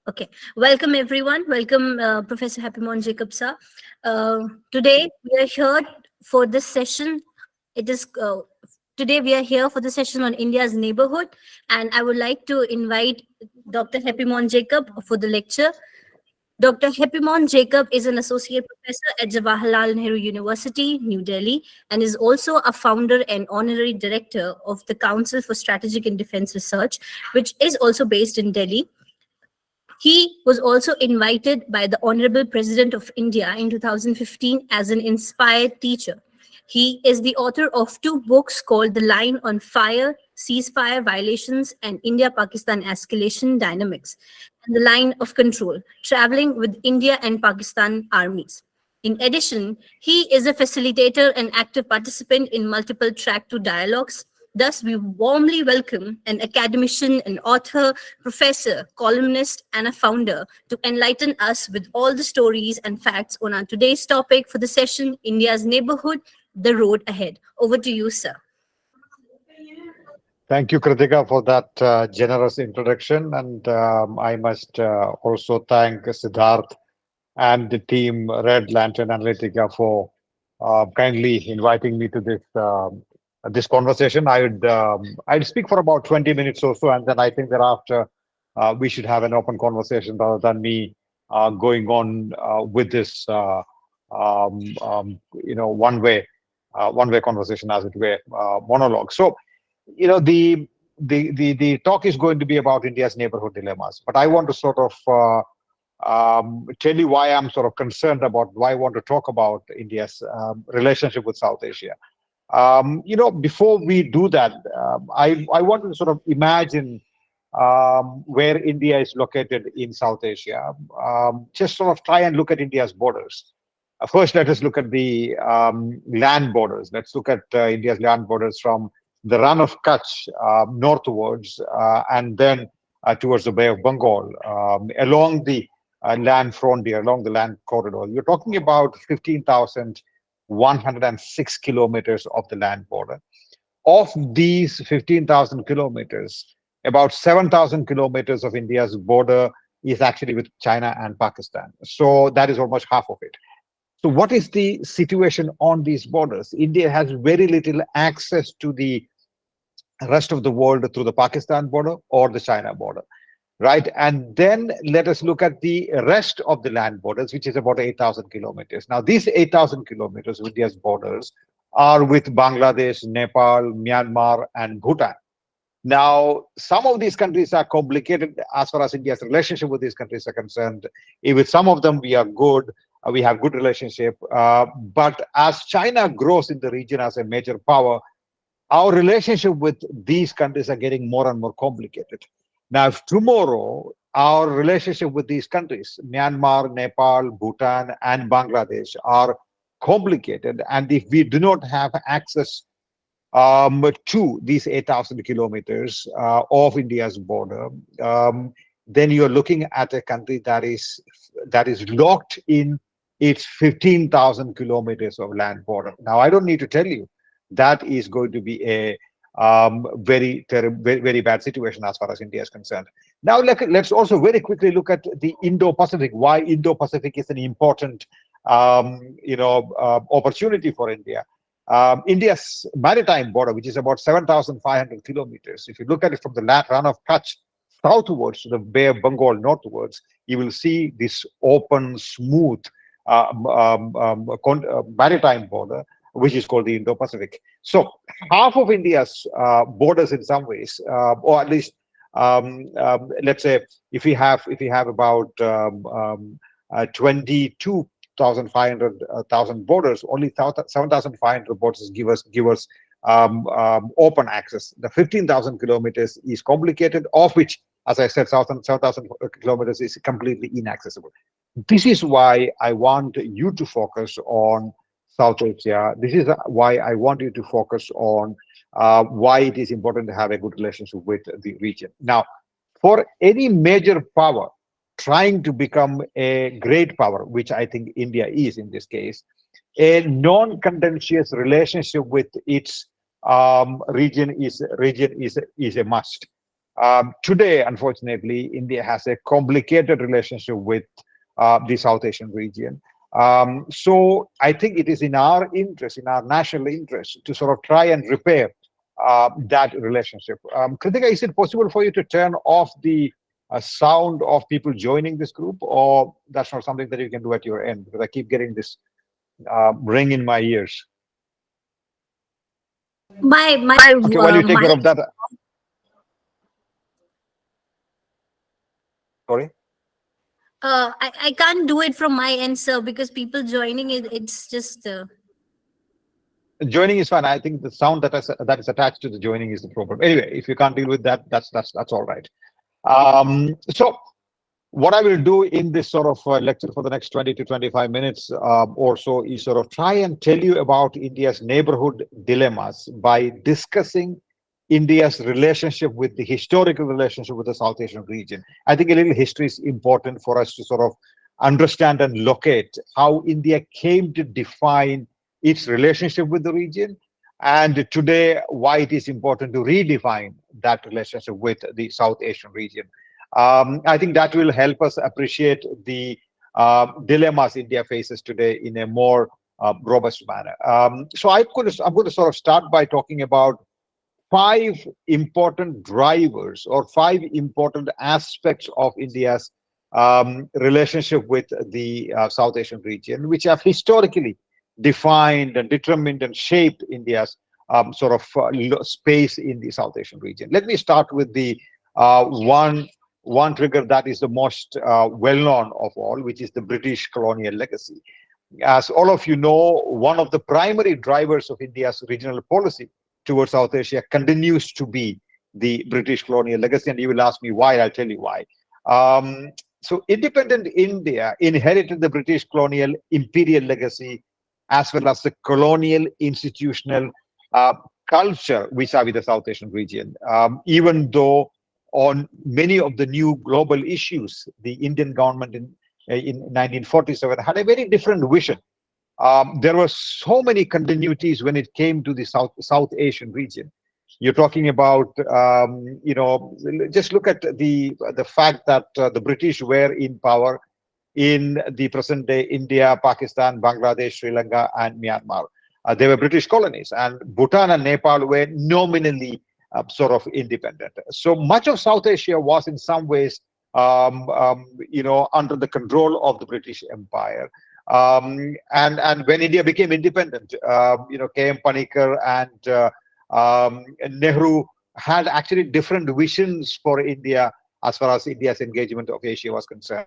Okay, welcome everyone. Welcome, Professor Happymon Jacob sir. Today we are here for this session. It is Today we are here for the session on India's neighborhood, and I would like to invite Dr. Happymon Jacob for the lecture. Dr. Happymon Jacob is an associate professor at Jawaharlal Nehru University, New Delhi, and is also a founder and honorary director of the Council for Strategic and Defense Research, which is also based in Delhi. He was also invited by the Honorable President of India in 2015 as an inspired teacher. He is the author of two books called The Line on Fire, Ceasefire Violations, and India Pakistan Escalation Dynamics, and The Line of Control, Traveling with India and Pakistan Armies. In addition, he is a facilitator and active participant in multiple track 2 dialogues. Thus, we warmly welcome an academician, an author, professor, columnist, and a founder to enlighten us with all the stories and facts on our today's topic for the session, India's Neighborhood, the Road Ahead. Over to you, sir. Thank you, Kritika, for that generous introduction. And I must also thank Siddharth and the team Lantern Analytica for kindly inviting me to this conversation. I'd speak for about 20 minutes or so, and then I think thereafter we should have an open conversation rather than me going on with this one way conversation, as it were, monologue. So the talk is going to be about India's neighborhood dilemmas, but I want to sort of tell you why I'm sort of concerned about why I want to talk about India's relationship with South Asia. Before we do that, I want to sort of imagine where India is located in South Asia. Just sort of try and look at India's borders. First, let us look at the land borders. Let's look at India's land borders from the Run of Kutch northwards, and then towards the Bay of Bengal, along the land frontier, along the land corridor. You're talking about 15,106 kilometers of the land border. Of these 15,000 kilometers, about 7,000 kilometers of India's border is actually with China and Pakistan. So that is almost half of it. So what is the situation on these borders? India has very little access to the rest of the world through the Pakistan border or the China border, right? And then let us look at the rest of the land borders, which is about 8,000 kilometers. Now, these 8,000 kilometers of India's borders are with Bangladesh, Nepal, Myanmar, and Bhutan. Now, some of these countries are complicated as far as India's relationship with these countries are concerned. With some of them, we are good. We have good relationship. But as China grows in the region as a major power, our relationship with these countries are getting more and more complicated. Now, if tomorrow our relationship with these countries, Myanmar, Nepal, Bhutan, and Bangladesh, are complicated, and if we do not have access to these 8,000 kilometers of India's border, then you're looking at a country that is locked in its 15,000 kilometers of land border. Now, I don't need to tell you that is going to be a very bad situation as far as India is concerned. Now, let's also very quickly look at the Indo-Pacific. Why Indo-Pacific is an important opportunity for India. India's maritime border, which is about 7,500 kilometers. If you look at it from the Run of Kutch southwards to the Bay of Bengal northwards, you will see this open, smooth maritime border, which is called the Indo-Pacific. So half of India's borders, in some ways, or at least let's say, if we have about 22,500 borders, only 7,500 borders give us open access. The 15,000 kilometers is complicated, of which, as I said, 7,000 kilometers is completely inaccessible. This is why I want you to focus on South Asia. This is why I want you to focus on why it is important to have a good relationship with the region. Now, for any major power trying to become a great power, which I think India is in this case, a non-contentious relationship with its region is a must. Today, unfortunately, India has a complicated relationship with the South Asian region. So I think it is in our interest, in our national interest, to sort of try and repair that relationship. Kritika, is it possible for you to turn off the sound of people joining this group, or that's not something that you can do at your end? Because I keep getting this ring in my ears. Okay, while you take My care of that, sorry. I can't do it from my end, sir, because people joining it, it's just Joining is fine. I think the sound that is attached to the joining is the problem. Anyway, if you can't deal with that, that's all right. So what I will do in this sort of lecture for the next 20 to 25 minutes or so is sort of try and tell you about India's neighborhood dilemmas by discussing India's relationship with the historical relationship with the South Asian region. I think a little history is important for us to sort of understand and locate how India came to define its relationship with the region, and today why it is important to redefine that relationship with the South Asian region. I think that will help us appreciate the dilemmas India faces today in a more robust manner. So I'm going to sort of start by talking about five important drivers or five important aspects of India's relationship with the South Asian region, which have historically defined and determined and shaped India's sort of space in the South Asian region. Let me start with the one trigger that is the most well-known of all, which is the British colonial legacy. As all of you know, one of the primary drivers of India's regional policy towards South Asia continues to be the British colonial legacy. And you will ask me why, I'll tell you why. So independent India inherited the British colonial imperial legacy as well as the colonial institutional uh, culture vis-a-vis the South Asian region. Even though on many of the new global issues, the Indian government in 1947 had a very different vision. There were so many continuities when it came to the South Asian region. You're talking about, just look at the fact that the British were in power in the present day India, Pakistan, Bangladesh, Sri Lanka, and Myanmar. They were British colonies, and Bhutan and Nepal were nominally sort of independent. So much of South Asia was in some ways, under the control of the British Empire. And when India became independent, K.M. Panikar and Nehru had actually different visions for India as far as India's engagement of Asia was concerned.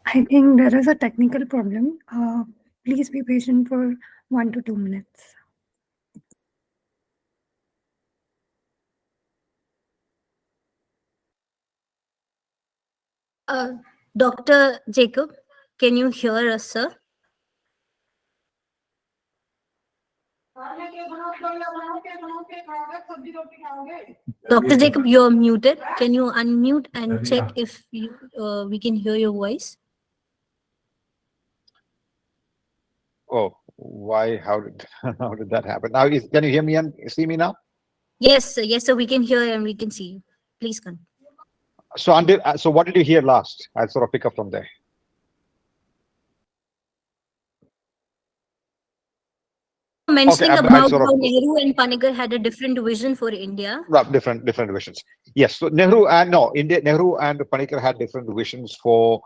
I think there is a technical problem. Please be patient for 1 to 2 minutes. Dr. Jacob, can you hear us, sir? Dr. Jacob, you're muted. Can you unmute and check if we can hear your voice? Oh, why? How did how did that happen? Now, can you hear me and see me now? Yes, sir. Yes, sir. We can hear and we can see you. Please continue. So what did you hear last? I'll sort of pick up from there. Mentioning Okay, I'll about sort of how Nehru and Panikar had a different vision for India. different visions. Yes, so Nehru and Panikar had different visions for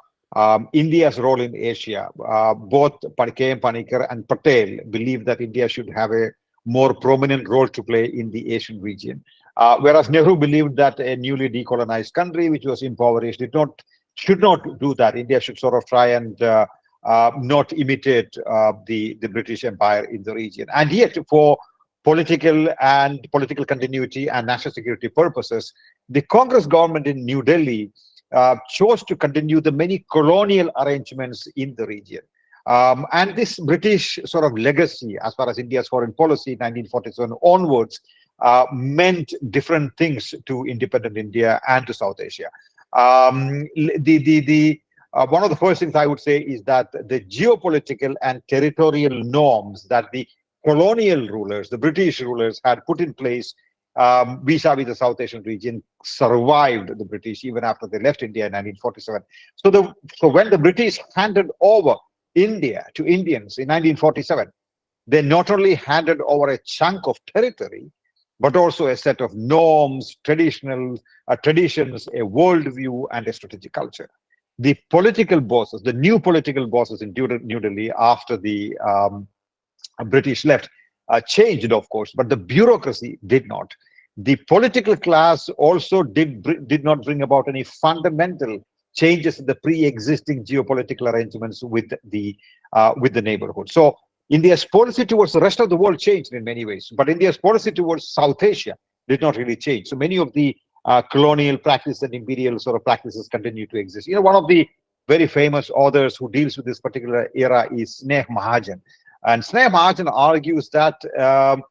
India's role in Asia. Both K.M. Panikar and Patel believed that India should have a more prominent role to play in the Asian region. Whereas Nehru believed that a newly decolonized country, which was impoverished, should not do that. India should sort of try and not imitate the British Empire in the region. And yet, for political continuity and national security purposes, the Congress government in New Delhi chose to continue the many colonial arrangements in the region. And this British sort of legacy, as far as India's foreign policy, 1947 onwards, meant different things to independent India and to South Asia. One of the first things I would say is that the geopolitical and territorial norms that the colonial rulers, the British rulers, had put in place vis-a-vis the South Asian region survived the British even after they left India in 1947. So when the British handed over India to Indians in 1947, they not only handed over a chunk of territory, but also a set of norms, traditions, a worldview, and a strategic culture. The political bosses, the new political bosses in New Delhi after the British left, changed, of course, but the bureaucracy did not. The political class also did not bring about any fundamental changes in the pre-existing geopolitical arrangements with the neighborhood. So India's policy towards the rest of the world changed in many ways, but India's policy towards South Asia did not really change. So many of the colonial practices and imperial sort of practices continue to exist. You know, one of the very famous authors who deals with this particular era is Sneh Mahajan. And Sneh Mahajan argues that the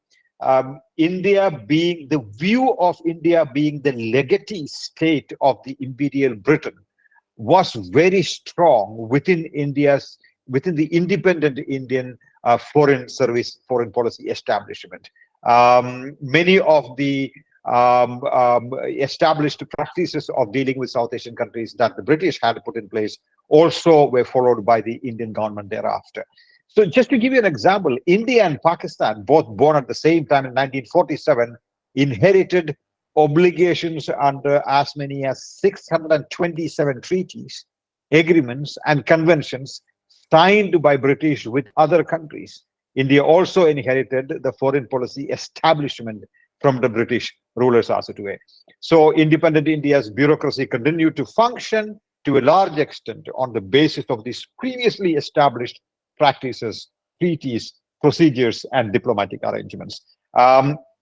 view of India being the legatee state of the imperial Britain was very strong within the independent Indian foreign policy establishment. Many of the established practices of dealing with South Asian countries that the British had put in place also were followed by the Indian government thereafter. So just to give you an example, India and Pakistan, both born at the same time in 1947, inherited obligations under as many as 627 treaties, agreements, and conventions signed by British with other countries. India also inherited the foreign policy establishment from the British rulers as it were. So independent India's bureaucracy continued to function to a large extent on the basis of these previously established practices, treaties, procedures, and diplomatic arrangements.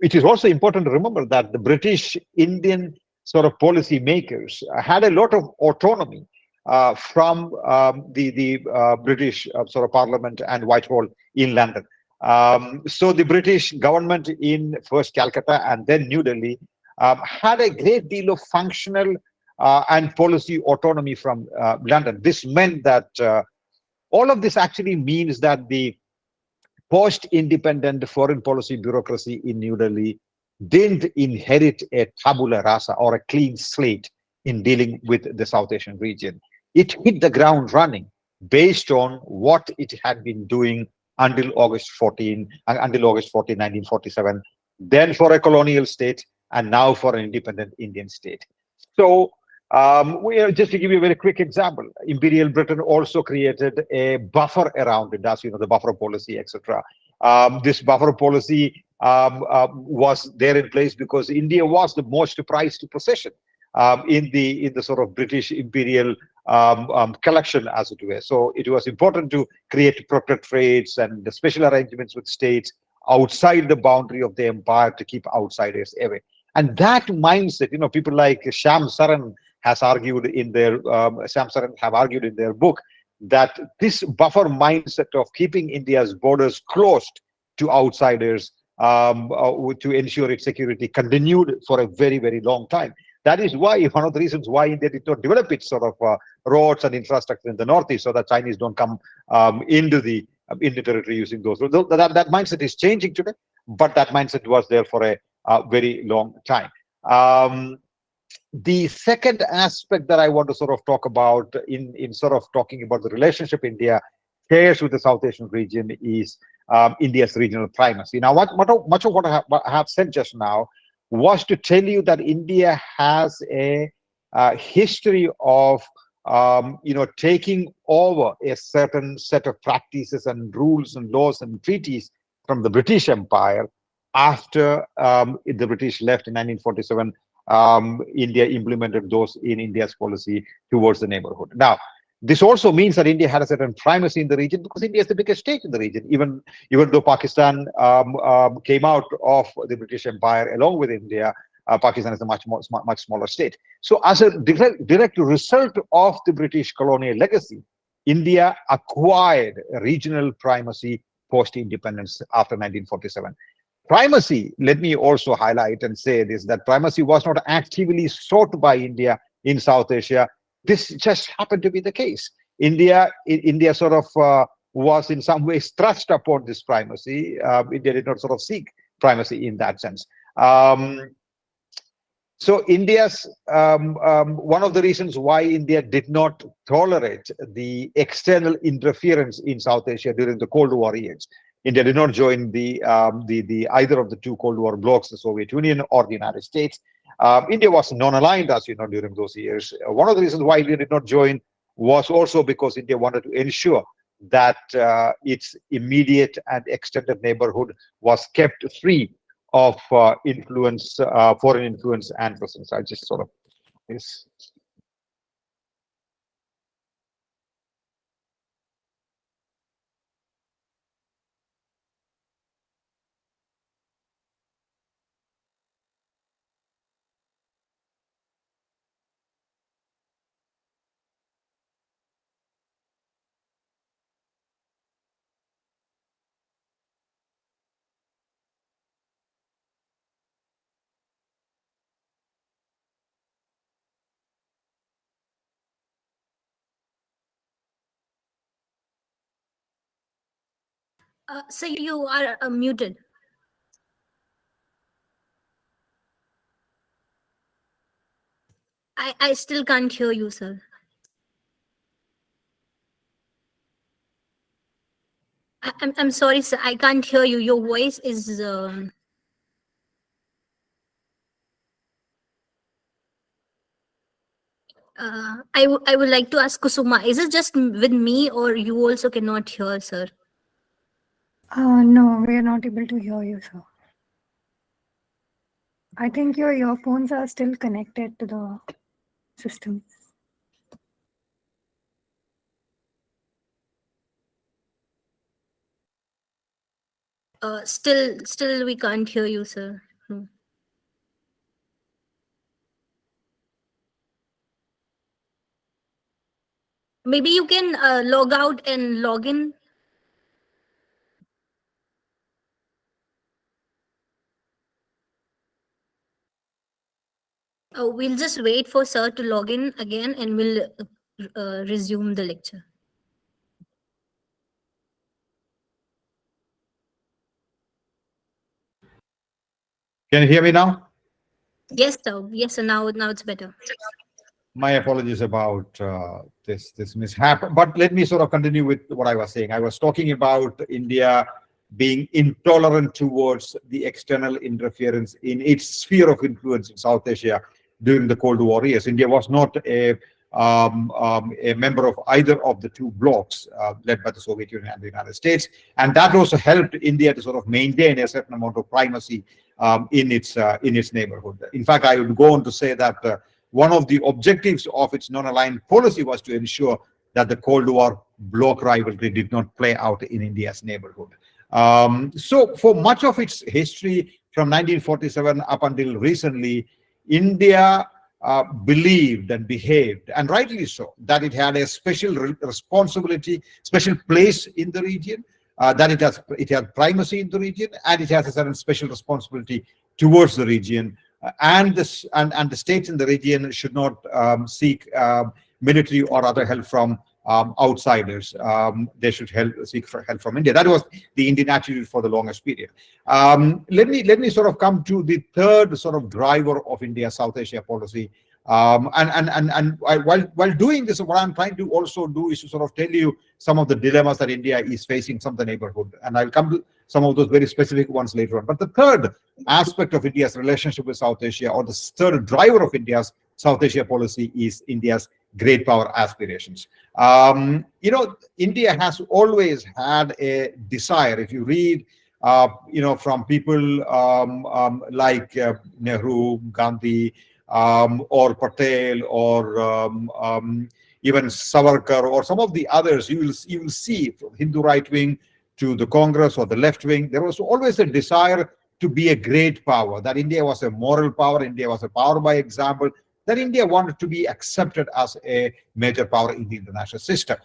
It is also important to remember that the British Indian sort of policy makers had a lot of autonomy from the British sort of Parliament and Whitehall in London. So the British government in first Calcutta and then New Delhi had a great deal of functional and policy autonomy from London. This meant that all of this actually means that the post-independent foreign policy bureaucracy in New Delhi didn't inherit a tabula rasa or a clean slate in dealing with the South Asian region. It hit the ground running based on what it had been doing until August 14, 1947, then for a colonial state, and now for an independent Indian state. So just to give you a very quick example, Imperial Britain also created a buffer around it, as you know, the buffer policy, etc. This buffer policy was there in place because India was the most prized possession in the sort of British imperial collection, as it were. So it was important to create protected trades and the special arrangements with states outside the boundary of the empire to keep outsiders away. And that mindset, you know, people like Shyam Saran have argued in their book that this buffer mindset of keeping India's borders closed to outsiders to ensure its security continued for a very, very long time. That is why one of the reasons why India did not develop its sort of roads and infrastructure in the northeast, so that Chinese don't come into the territory using those roads. That mindset is changing today, but that mindset was there for a very long time. The second aspect that I want to sort of talk about in sort of talking about the relationship India shares with the South Asian region is India's regional primacy. Now, much of what I have said just now was to tell you that India has a history of taking over a certain set of practices and rules and laws and treaties from the British Empire after the British left in 1947, India implemented those in India's policy towards the neighborhood. Now, this also means that India had a certain primacy in the region because India is the biggest state in the region. Even though Pakistan came out of the British Empire along with India, Pakistan is a much smaller state. So, as a direct result of the British colonial legacy, India acquired regional primacy post-independence after 1947. Primacy, let me also highlight and say this, that primacy was not actively sought by India in South Asia. This just happened to be the case. India sort of was in some ways thrust upon this primacy. India did not sort of seek primacy in that sense. So India's one of the reasons why India did not tolerate the external interference in South Asia during the Cold War years. India did not join the either of the two Cold War blocs, the Soviet Union or the United States. India was non-aligned, as you know, during those years. One of the reasons why India did not join was also because India wanted to ensure that its immediate and extended neighborhood was kept free of influence, foreign influence and presence. I just sort of this. So you are muted. I still can't hear you, sir. I'm sorry, sir. I can't hear you. Your voice is. I would like to ask Kusuma. Is it just with me, or you also cannot hear, sir? No, we are not able to hear you, sir. I think your earphones are still connected to the system. Still, we can't hear you, sir. Maybe you can log out and log in. We'll just wait for sir to log in again, and we'll resume the lecture. Can you hear me now? Yes, sir. Yes, sir. Now it's better. My apologies about this mishap, but let me sort of continue with what I was saying. I was talking about India being intolerant towards the external interference in its sphere of influence in South Asia during the Cold War years. India was not a member of either of the two blocs led by the Soviet Union and the United States, and that also helped India to sort of maintain a certain amount of primacy in its neighborhood. In fact, I would go on to say that one of the objectives of its non-aligned policy was to ensure that the Cold War bloc rivalry did not play out in India's neighborhood. So for much of its history from 1947 up until recently, India believed and behaved, and rightly so, that it had a special responsibility, special place in the region, that it has primacy in the region, and it has a certain special responsibility towards the region. And the states in the region should not seek military or other help from outsiders. They should seek help from India. That was the Indian attitude for the longest period. Let me sort of come to the third sort of driver of India's South Asia policy. While doing this, what I'm trying to also do is to sort of tell you some of the dilemmas that India is facing from the neighborhood, and I'll come to some of those very specific ones later on. But the third aspect of India's relationship with South Asia, or the third driver of India's South Asia policy, is India's great power aspirations. India has always had a desire. If you read from people like Nehru, Gandhi, or Patel, or even Savarkar, or some of the others, you will see from Hindu right wing to the Congress or the left wing, there was always a desire to be a great power, that India was a moral power, India was a power by example, that India wanted to be accepted as a major power in the international system.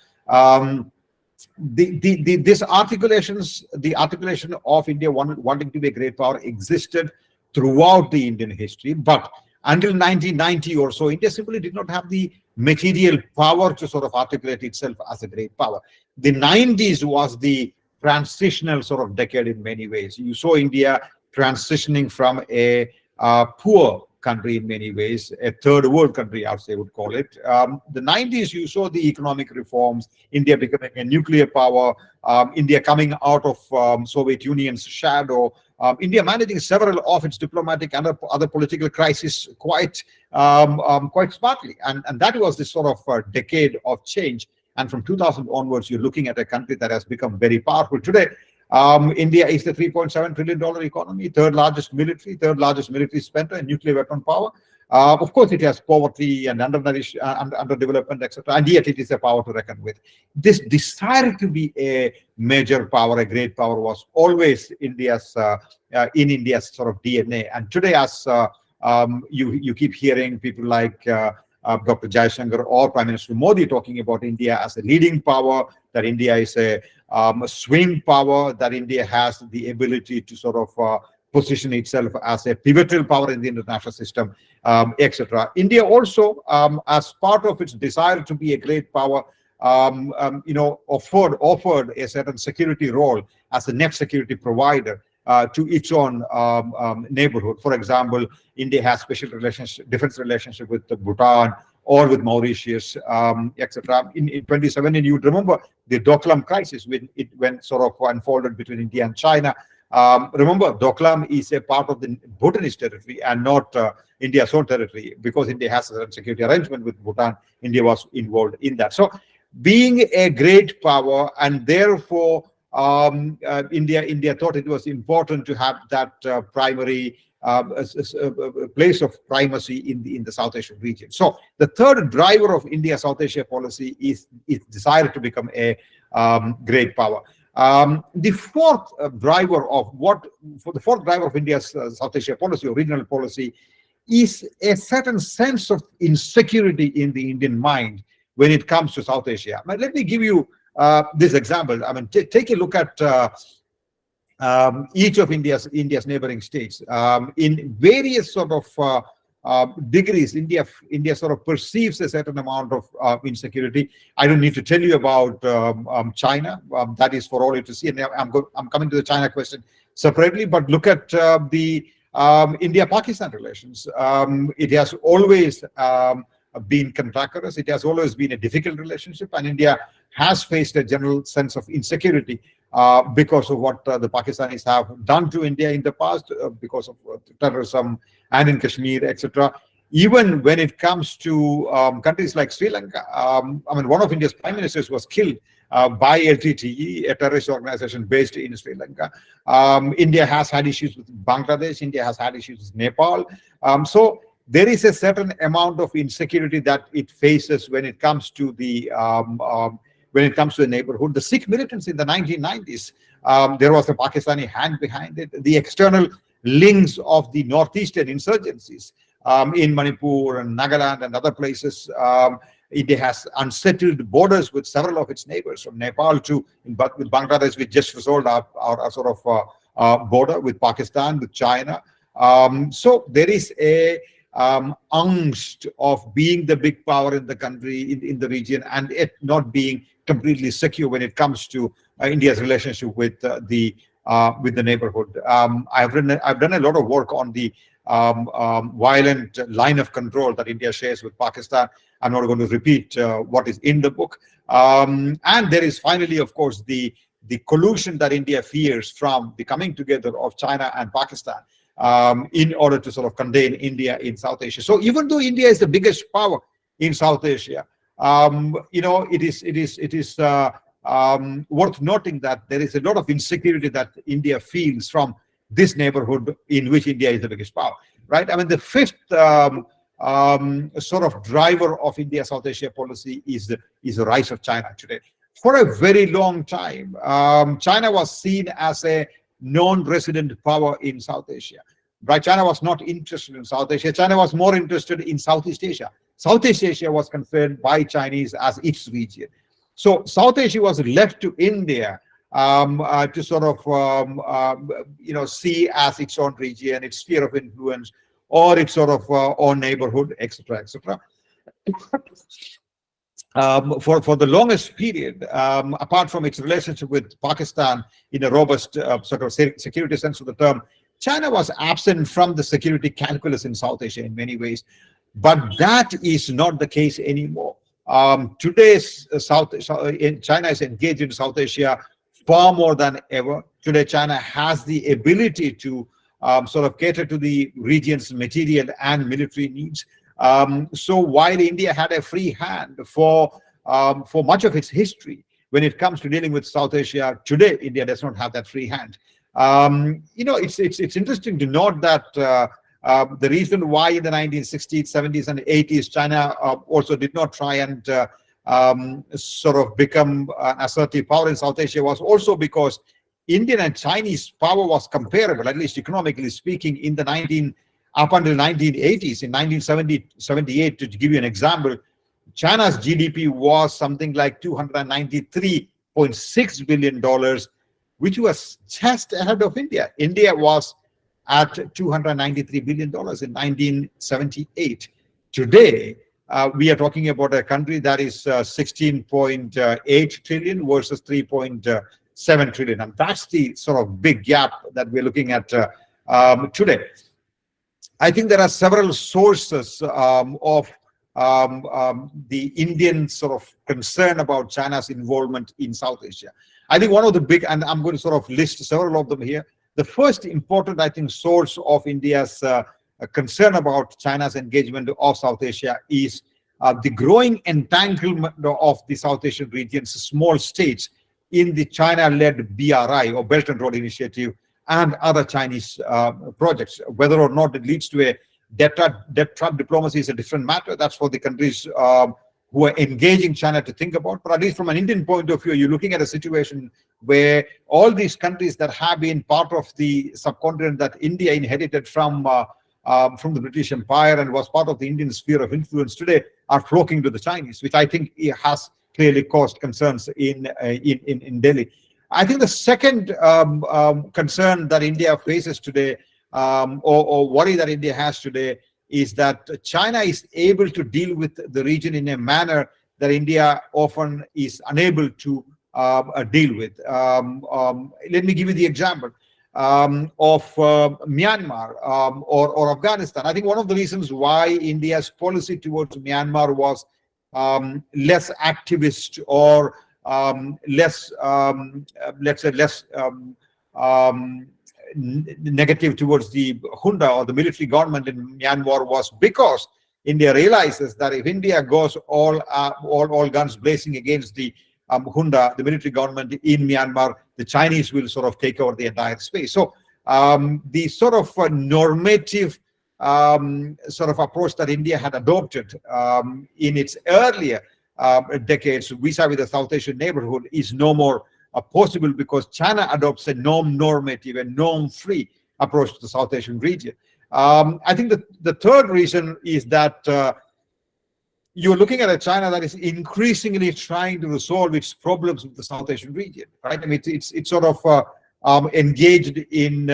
This the articulation of India wanting to be a great power existed throughout the Indian history, but until 1990 or so, India simply did not have the material power to sort of articulate itself as a great power. The 90s was the transitional sort of decade in many ways. You saw India transitioning from a poor country in many ways, a third world country, as they would call it. The 90s, you saw the economic reforms, India becoming a nuclear power, India coming out of Soviet Union's shadow, India managing several of its diplomatic and other political crises quite smartly. And that was this sort of decade of change. And from 2000 onwards, you're looking at a country that has become very powerful. Today, India is the $3.7 trillion economy, third largest military spender in nuclear weapon power. Of course, it has poverty and underdevelopment, etc. And yet it is a power to reckon with. This desire to be a major power, a great power, was always India's in India's sort of DNA. And today, as you keep hearing people like Dr. Jaishankar or Prime Minister Modi talking about India as a leading power, that India is a swing power, that India has the ability to sort of position itself as a pivotal power in the international system, etc. India also, as part of its desire to be a great power, offered a certain security role as a net security provider to its own neighborhood. For example, India has special defense relationship with Bhutan or with Mauritius, etc. In 2017, you would remember the Doklam crisis when sort of unfolded between India and China. Remember, Doklam is a part of the Bhutanese territory and not India's own territory, because India has a security arrangement with Bhutan. India was involved in that. So, being a great power, and therefore India thought it was important to have that primary place of primacy in the South Asian region. So the third driver of India's South Asia policy is its desire to become a great power. The fourth driver of India's South Asia policy or regional policy is a certain sense of insecurity in the Indian mind when it comes to South Asia. Let me give you this example. I mean, take a look at each of India's neighboring states. In various sort of degrees, India sort of perceives a certain amount of insecurity. I don't need to tell you about China. That is for all you to see. And I'm coming to the China question separately. But look at the India-Pakistan relations. It has always been cantankerous. It has always been a difficult relationship, and India has faced a general sense of insecurity because of what the Pakistanis have done to India in the past, because of terrorism and in Kashmir, etc. Even when it comes to countries like Sri Lanka, I mean, one of India's prime ministers was killed by LTTE, a terrorist organization based in Sri Lanka. India has had issues with Bangladesh. India has had issues with Nepal. So there is a certain amount of insecurity that it faces when it comes to the neighborhood. The Sikh militants in the 1990s, there was a Pakistani hand behind it. The external links of the northeastern insurgencies in Manipur and Nagaland and other places. India has unsettled borders with several of its neighbors, from Nepal to with Bangladesh. We just resolved our sort of border with Pakistan, with China. So there is a angst of being the big power in the country, in the region, and it not being completely secure when it comes to India's relationship with the neighborhood. I've done a lot of work on the violent line of control that India shares with Pakistan. I'm not going to repeat what is in the book. And there is finally, of course, the collusion that India fears from the coming together of China and Pakistan in order to sort of contain India in South Asia. So even though India is the biggest power in South Asia, it is worth noting that there is a lot of insecurity that India feels from this neighborhood in which India is the biggest power, right? I mean, the fifth sort of driver of India's South Asia policy is the rise of China today. For a very long time, China was seen as a non-resident power in South Asia, right? China was not interested in South Asia. China was more interested in Southeast Asia. Southeast Asia was considered by Chinese as its region. So South Asia was left to India to sort of, see as its own region, its sphere of influence, or its sort of own neighborhood, etc., etc. For the longest period, apart from its relationship with Pakistan in a robust sort of security sense of the term, China was absent from the security calculus in South Asia in many ways. But that is not the case anymore. Today's China is engaged in South Asia far more than ever. Today, China has the ability to sort of cater to the region's material and military needs. So while India had a free hand for much of its history, when it comes to dealing with South Asia, today India does not have that free hand. It's interesting to note that the reason why in the 1960s, 70s, and 80s China also did not try and sort of become an assertive power in South Asia was also because Indian and Chinese power was comparable, at least economically speaking, in the up until 1980s. In 1978, to give you an example, China's GDP was something like $293.6 billion, which was just ahead of India. India was at $293 billion in 1978. Today, we are talking about a country that is 16.8 trillion versus 3.7 trillion. And that's the sort of big gap that we're looking at today. I think there are several sources of the Indian sort of concern about China's involvement in South Asia. I think one of the big, and I'm going to sort of list several of them here. The first important, I think, source of India's concern about China's engagement of South Asia is the growing entanglement of the South Asian region's small states in the China-led BRI, or Belt and Road Initiative, and other Chinese projects. Whether or not it leads to a debt trap diplomacy is a different matter. That's for the countries who are engaging China to think about. But at least from an Indian point of view, you're looking at a situation where all these countries that have been part of the subcontinent that India inherited from the British Empire and was part of the Indian sphere of influence today are flocking to the Chinese, which I think has clearly caused concerns in Delhi. I think the second concern that India faces today, or worry that India has today, is that China is able to deal with the region in a manner that India often is unable to deal with. Let me give you the example of Myanmar or Afghanistan. I think one of the reasons why India's policy towards Myanmar was less activist or less, let's say, less negative towards the junta or the military government in Myanmar was because India realizes that if India goes all guns blazing against the junta, the military government in Myanmar, the Chinese will sort of take over the entire space. So the sort of normative sort of approach that India had adopted in its earlier decades vis-a-vis the South Asian neighborhood is no more possible because China adopts a normative and norm-free approach to the South Asian region. I think the third reason is that you're looking at a China that is increasingly trying to resolve its problems with the South Asian region, right? I mean, it's sort of engaged in,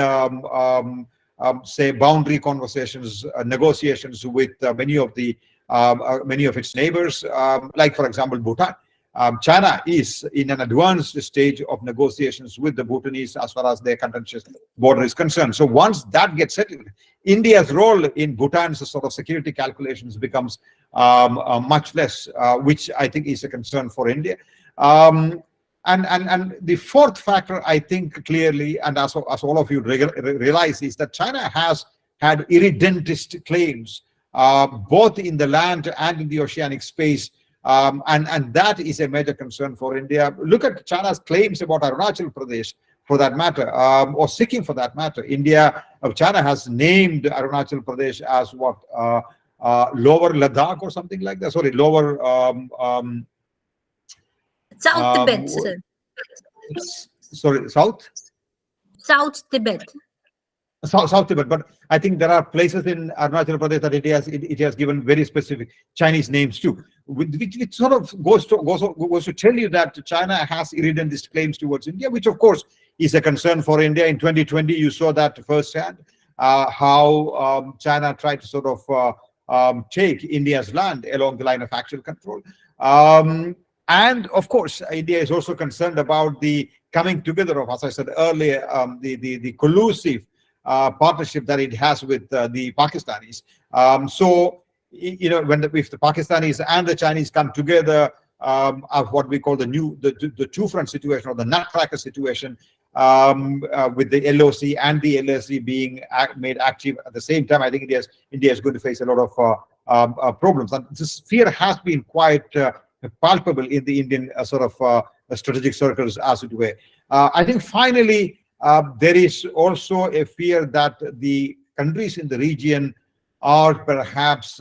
say, boundary conversations, negotiations with many of its neighbors, like, for example, Bhutan. China is in an advanced stage of negotiations with the Bhutanese as far as their contentious border is concerned. So once that gets settled, India's role in Bhutan's sort of security calculations becomes much less, which I think is a concern for India. And the fourth factor, I think clearly, and as all of you realize, is that China has had irredentist claims, both in the land and in the oceanic space, And that is a major concern for India. Look at China's claims about Arunachal Pradesh, for that matter, or Sikkim for that matter. China has named Arunachal Pradesh as what, Lower Ladakh or something like that. Sorry, Lower South Tibet, um, sir. sorry, South. South Tibet. South Tibet, but I think there are places in Arunachal Pradesh that it has given very specific Chinese names too, which sort of goes to tell you that China has irredentist claims towards India, which of course is a concern for India. In 2020, you saw that firsthand, how China tried to sort of take India's land along the line of actual control. And of course, India is also concerned about the coming together of, as I said earlier, the collusive partnership that it has with the Pakistanis. So, you know, if the Pakistanis and the Chinese come together, of what we call the two-front situation, or the nutcracker situation, with the LOC and the LSC being made active at the same time, I think India is going to face a lot of problems. And this fear has been quite palpable in the Indian sort of strategic circles, as it were. I think finally, there is also a fear that the countries in the region are perhaps,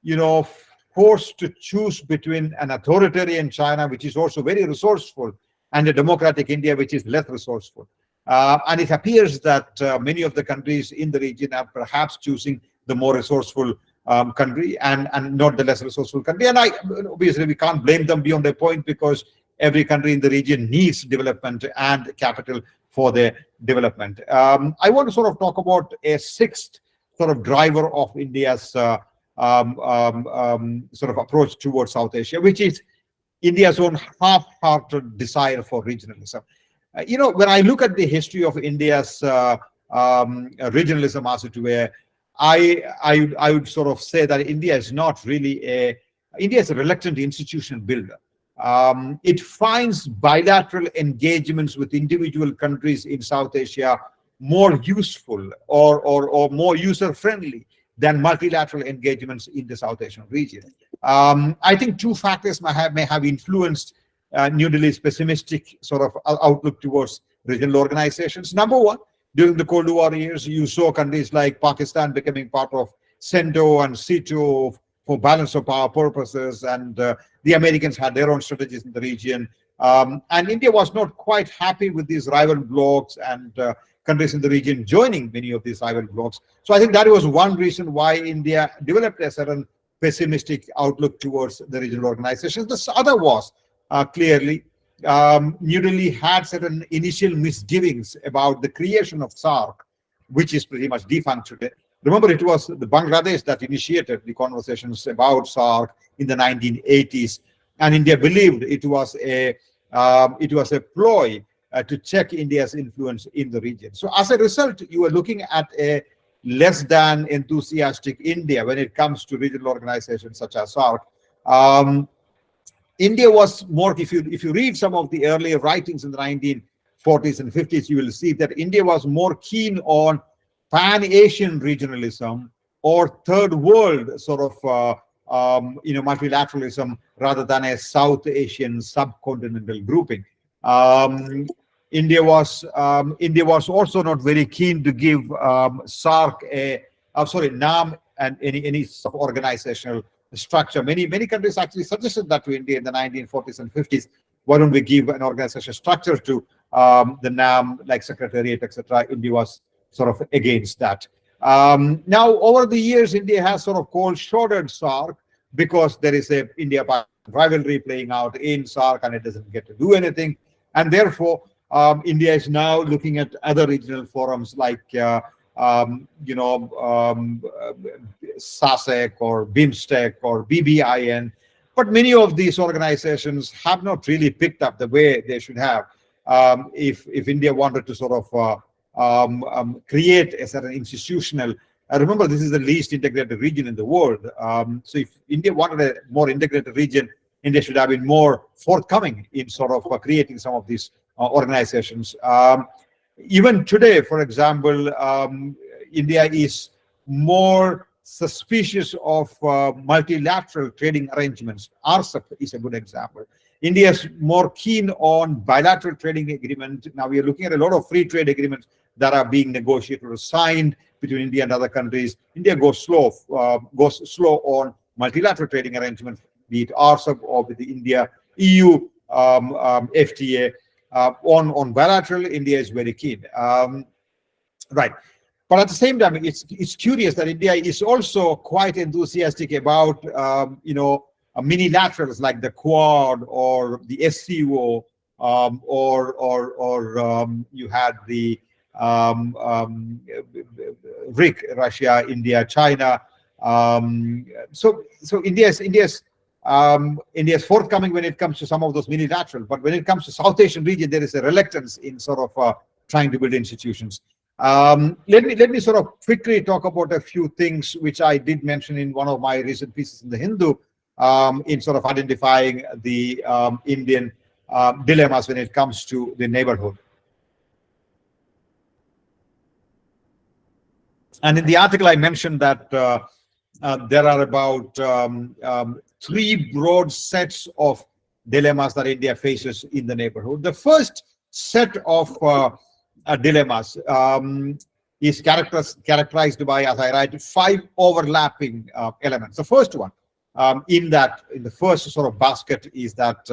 you know, forced to choose between an authoritarian China, which is also very resourceful, and a democratic India, which is less resourceful. And it appears that many of the countries in the region are perhaps choosing the more resourceful country and not the less resourceful country. And obviously we can't blame them beyond a point, because every country in the region needs development and capital for their development. I want to sort of talk about a sixth sort of driver of India's sort of approach towards South Asia, which is India's own half-hearted desire for regionalism. You know, when I look at the history of India's regionalism, as it were, I would sort of say that India is not really India is a reluctant institutional builder. It finds bilateral engagements with individual countries in South Asia more useful or more user-friendly than multilateral engagements in the South Asian region. I think two factors may have influenced New Delhi's pessimistic sort of outlook towards regional organizations. Number one, during the Cold War years, you saw countries like Pakistan becoming part of CENTO and CETO for balance of power purposes, and the Americans had their own strategies in the region. And India was not quite happy with these rival blocs and countries in the region joining many of these rival blocs. So I think that was one reason why India developed a certain pessimistic outlook towards the regional organizations. The other was clearly New Delhi had certain initial misgivings about the creation of SAARC, which is pretty much defunct today. Remember, it was the Bangladesh that initiated the conversations about SAARC in the 1980s, and India believed it was a ploy to check India's influence in the region. So as a result, you are looking at a less than enthusiastic India when it comes to regional organizations such as SAARC. India was more, if you read some of the earlier writings in the 1940s and 50s, you will see that India was more keen on Pan-Asian regionalism or third world sort of multilateralism rather than a South Asian subcontinental grouping. India was also not very keen to give SAARC NAM and any sort of organizational structure. Many countries actually suggested that to India in the 1940s and 50s. Why don't we give an organizational structure to the NAM, like Secretariat, etc.? India was sort of against that. Now, over the years, India has sort of cold-shouldered SAARC because there is a India-Pakistan rivalry playing out in SAARC, and it doesn't get to do anything. And therefore, India is now looking at other regional forums like SASEC or BIMSTEC or BBIN. But many of these organizations have not really picked up the way they should have. If India wanted to sort of create a certain institutional, remember, this is the least integrated region in the world. So if India wanted a more integrated region, India should have been more forthcoming in sort of creating some of these organizations. Even today, for example, India is more suspicious of multilateral trading arrangements. RCEP is a good example. India is more keen on bilateral trading agreement. Now we are looking at a lot of free trade agreements that are being negotiated or signed between India and other countries. India goes slow on multilateral trading arrangements, be it RCEP or with the India EU FTA. On bilateral, India is very keen. Right. But at the same time, it's curious that India is also quite enthusiastic about minilaterals like the Quad or the SCO, you had the RIC, Russia, India, China. So India's forthcoming when it comes to some of those minilateral, but when it comes to South Asian region, there is a reluctance in sort of trying to build institutions. Let me sort of quickly talk about a few things which I did mention in one of my recent pieces in the Hindu, in sort of identifying the Indian dilemmas when it comes to the neighborhood. And in the article, I mentioned that there are about 3 broad sets of dilemmas that India faces in the neighborhood. The first set of dilemmas is characterized by, as I write, 5 overlapping elements. The first one in the first sort of basket is that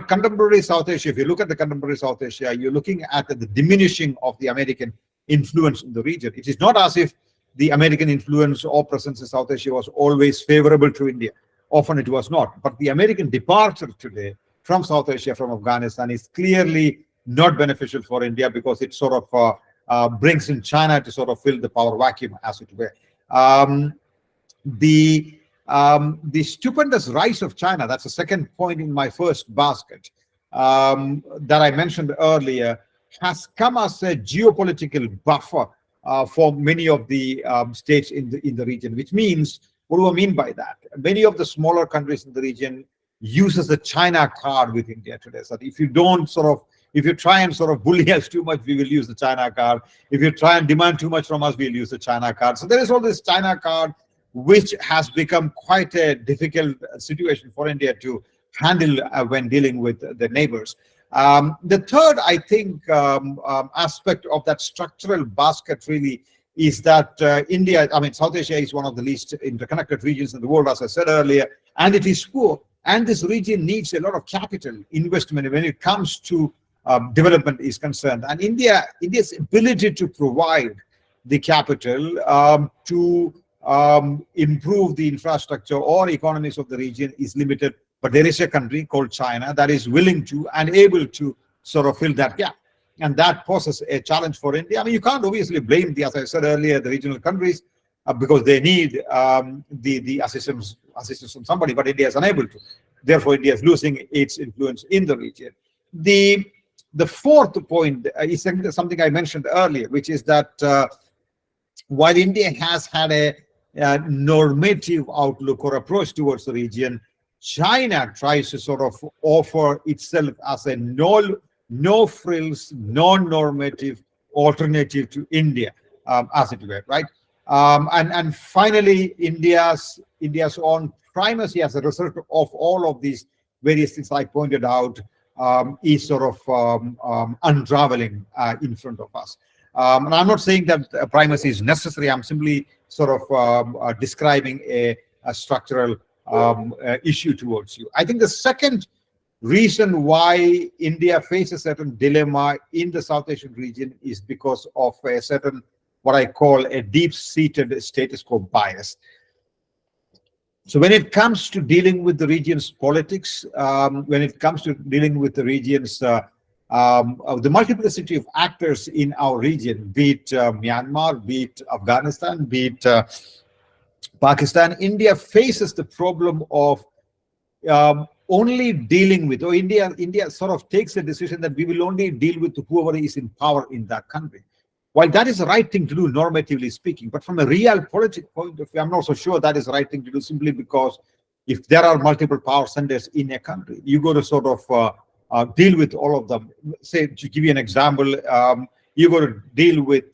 contemporary South Asia. If you look at the contemporary South Asia, you're looking at the diminishing of the American influence in the region. It is not as if the American influence or presence in South Asia was always favorable to India. Often it was not. But the American departure today from South Asia, from Afghanistan, is clearly not beneficial for India because it sort of brings in China to sort of fill the power vacuum, as it were. The stupendous rise of China, that's the second point in my first basket, that I mentioned earlier, has come as a geopolitical buffer for many of the states in the region, which means, what do I mean by that? Many of the smaller countries in the region uses the China card with India today. So if you try and sort of bully us too much, we will use the China card. If you try and demand too much from us, we'll use the China card. So there is all this China card, which has become quite a difficult situation for India to handle when dealing with the neighbors. The third, I think, aspect of that structural basket really is that South Asia is one of the least interconnected regions in the world, as I said earlier, and it is poor. And this region needs a lot of capital investment when it comes to development is concerned. And India's ability to provide the capital to improve the infrastructure or economies of the region is limited. But there is a country called China that is willing to and able to sort of fill that gap. And that poses a challenge for India. I mean, you can't obviously blame as I said earlier, the regional countries because they need the assistance from somebody, but India is unable to. Therefore, India is losing its influence in the region. The fourth point is something I mentioned earlier, which is that while India has had a normative outlook or approach towards the region, China tries to sort of offer itself as a no-frills, non-normative alternative to India, as it were, right? And finally, India's own primacy as a result of all of these various things I pointed out is sort of unraveling in front of us. And I'm not saying that primacy is necessary. I'm simply sort of describing a structural issue towards you. I think the second reason why India faces a certain dilemma in the South Asian region is because of a certain, what I call a deep-seated status quo bias. So when it comes to dealing with the region's politics, when it comes to dealing with the region's the multiplicity of actors in our region, be it Myanmar, be it Afghanistan, be it Pakistan, India faces the problem of only dealing with, or India sort of takes a decision that we will only deal with whoever is in power in that country. While that is the right thing to do, normatively speaking, but from a real political point of view, I'm not so sure that is the right thing to do, simply because if there are multiple power centers in a country, you go to sort of deal with all of them. Say, to give you an example, you got to deal with